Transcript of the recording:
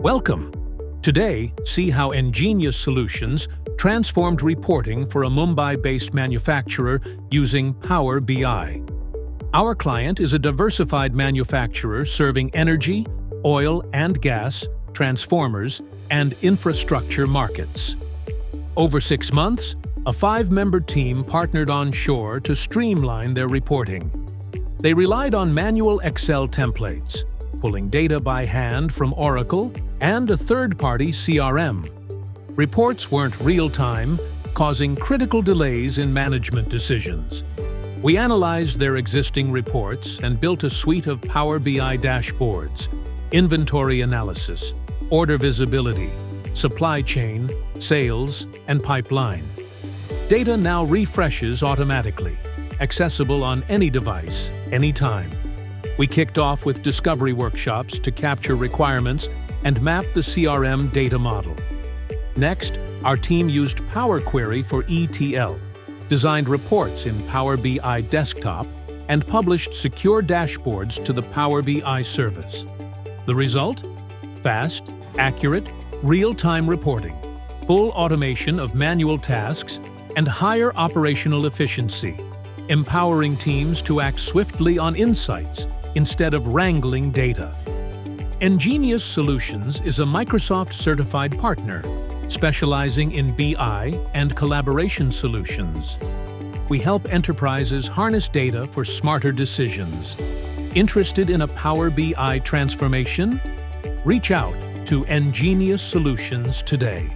Welcome! Today, see how NGenious Solutions transformed reporting for a Mumbai-based manufacturer using Power BI. Our client is a diversified manufacturer serving energy, oil and gas, transformers, and infrastructure markets. Over 6 months, a 5-member team partnered onshore to streamline their reporting. They relied on manual Excel templates, pulling data by hand from Oracle and a third-party CRM. Reports weren't real-time, causing critical delays in management decisions. We analyzed their existing reports and built a suite of Power BI dashboards, inventory analysis, order visibility, supply chain, sales, and pipeline. Data now refreshes automatically, accessible on any device, anytime. We kicked off with discovery workshops to capture requirements and map the CRM data model. Next, our team used Power Query for ETL, designed reports in Power BI Desktop, and published secure dashboards to the Power BI service. The result? Fast, accurate, real-time reporting, full automation of manual tasks, and higher operational efficiency, empowering teams to act swiftly on insights instead of wrangling data. NGenious Solutions is a Microsoft-certified partner, specializing in BI and collaboration solutions. We help enterprises harness data for smarter decisions. Interested in a Power BI transformation? Reach out to NGenious Solutions today.